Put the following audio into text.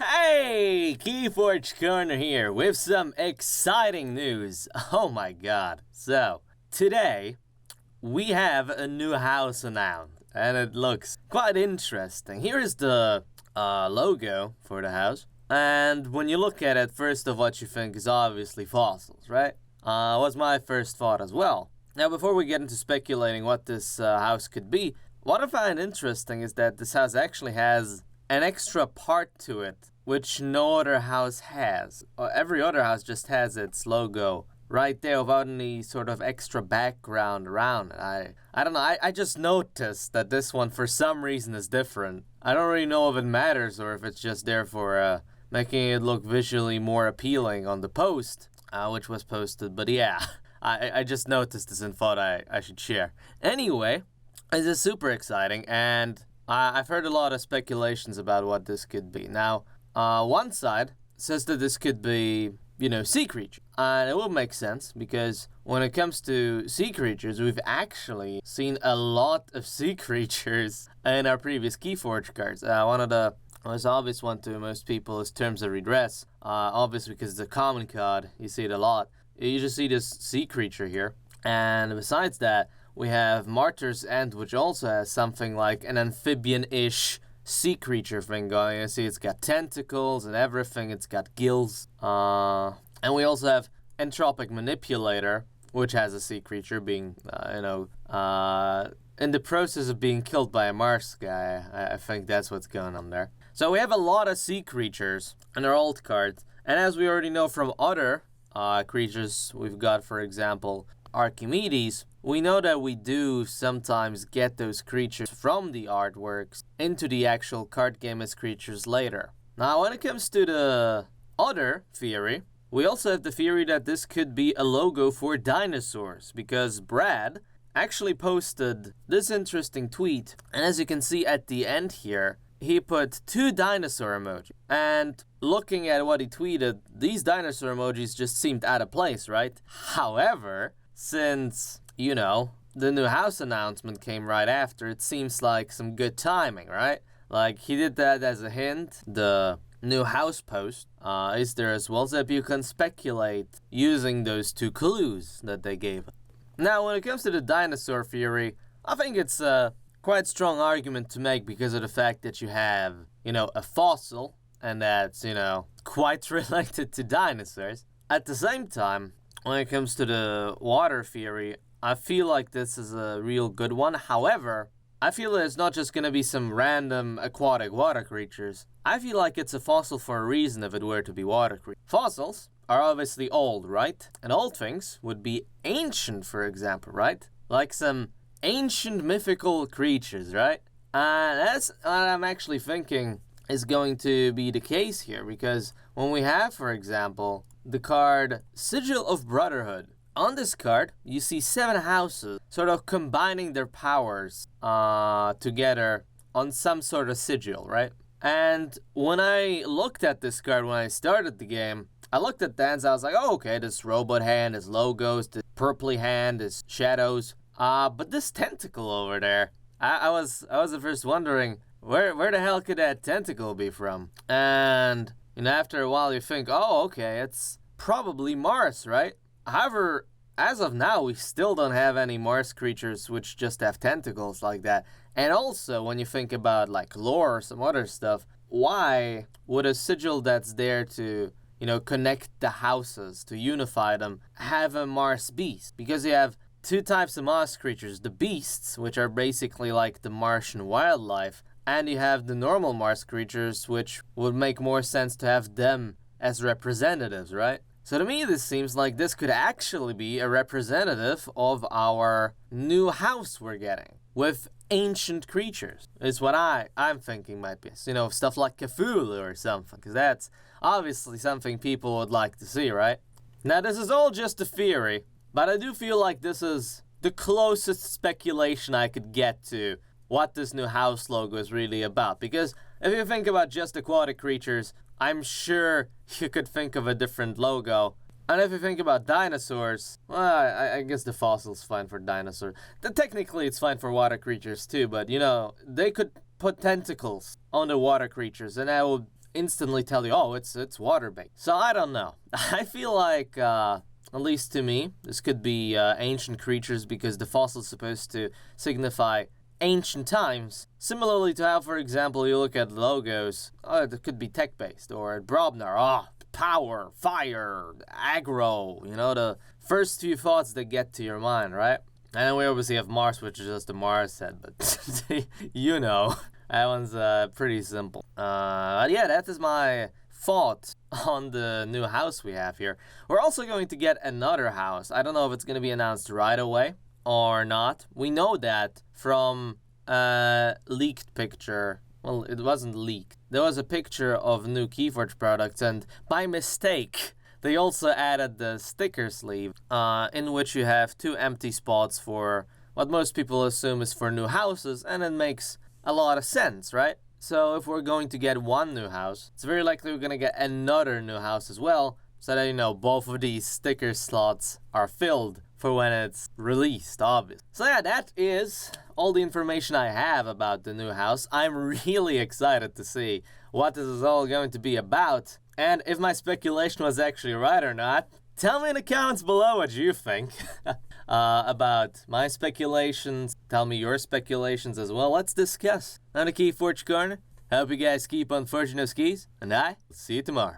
Hey, KeyForge Corner here with some exciting news. Oh my god. So, today we have a new house announced and it looks quite interesting. Here is the logo for the house. And when you look at it, first of what you think is obviously fossils, right? Was my first thought as well. Now, before we get into speculating what this house could be, what I find interesting is that this house actually has an extra part to it, which no other house has. Every other house just has its logo right there without any sort of extra background around it. I don't know, I just noticed that this one for some reason is different. I don't really know if it matters or if it's just there for making it look visually more appealing on the post, which was posted, but yeah. I just noticed this and thought I should share. Anyway, this is super exciting, and I've heard a lot of speculations about what this could be. Now, one side says that this could be, sea creature. And it will make sense, because when it comes to sea creatures, we've actually seen a lot of sea creatures in our previous KeyForge cards. One of the most obvious one to most people is Terms of Redress. Obviously, because it's a common card, you see it a lot. You just see this sea creature here. And besides that, we have Martyr's End, which also has something like an amphibian-ish sea creature thing going. You see it's got tentacles and everything. It's got gills. And we also have Entropic Manipulator, which has a sea creature being, in the process of being killed by a Mars guy. I think that's what's going on there. So we have a lot of sea creatures in our old cards. And as we already know from other creatures we've got, for example, Archimedes, we know that we do sometimes get those creatures from the artworks into the actual card game as creatures later. Now, when it comes to the other theory, we also have the theory that this could be a logo for dinosaurs, because Brad actually posted this interesting tweet, and as you can see at the end here, he put 2 dinosaur emojis. And looking at what he tweeted, these dinosaur emojis just seemed out of place, right? However, since, the new house announcement came right after, it seems like some good timing, right? Like, he did that as a hint. The new house post is there as well, so that you can speculate using those 2 clues that they gave. Now, when it comes to the dinosaur theory, I think it's quite strong argument to make because of the fact that you have, a fossil, and that's, quite related to dinosaurs. At the same time, when it comes to the water theory, I feel like this is a real good one. However, I feel that it's not just going to be some random aquatic water creatures. I feel like it's a fossil for a reason if it were to be water creatures. Fossils are obviously old, right? And old things would be ancient, for example, right? Like some ancient mythical creatures, right? That's what I'm actually thinking is going to be the case here, because when we have, for example, the card Sigil of Brotherhood, on this card you see 7 houses sort of combining their powers together on some sort of sigil, right? And when I looked at this card when I started the game, I looked at that and I was like, oh, okay, this robot hand, this logos, this purpley hand, this shadows. But this tentacle over there, I was at first wondering, where the hell could that tentacle be from? And, after a while you think, oh, okay, it's probably Mars, right? However, as of now, we still don't have any Mars creatures which just have tentacles like that. And also, when you think about, like, lore or some other stuff, why would a sigil that's there to, connect the houses, to unify them, have a Mars beast? Because you have 2 types of Mars creatures, the beasts, which are basically like the Martian wildlife, and you have the normal Mars creatures, which would make more sense to have them as representatives, right? So to me, this seems like this could actually be a representative of our new house we're getting, with ancient creatures, is what I'm thinking might be. Stuff like Cthulhu or something, because that's obviously something people would like to see, right? Now, this is all just a theory, but I do feel like this is the closest speculation I could get to what this new house logo is really about. Because if you think about just aquatic creatures, I'm sure you could think of a different logo. And if you think about dinosaurs, well, I guess the fossil's fine for dinosaurs. Technically, it's fine for water creatures too, but, they could put tentacles on the water creatures, and that would instantly tell you, oh, it's water-based. So I don't know. I feel like, at least to me, this could be ancient creatures because the fossil is supposed to signify ancient times. Similarly to how, for example, you look at logos, it could be tech-based, or at Brobner, power, fire, aggro, the first few thoughts that get to your mind, right? And then we obviously have Mars, which is just a Mars head, but that one's pretty simple. Yeah, that is my thought on the new house we have here. We're also going to get another house. I don't know if it's going to be announced right away or not. We know that from a leaked picture. Well, it wasn't leaked. There was a picture of new KeyForge products, and by mistake, they also added the sticker sleeve, in which you have 2 empty spots for what most people assume is for new houses, and it makes a lot of sense, right? So if we're going to get one new house, it's very likely we're going to get another new house as well, so that, both of these sticker slots are filled for when it's released, obviously. So yeah, that is all the information I have about the new house. I'm really excited to see what this is all going to be about. And if my speculation was actually right or not, tell me in the comments below what you think about my speculations. Tell me your speculations as well. Let's discuss on the KeyForge Corner. Hope you guys keep on forging those keys, and I will see you tomorrow.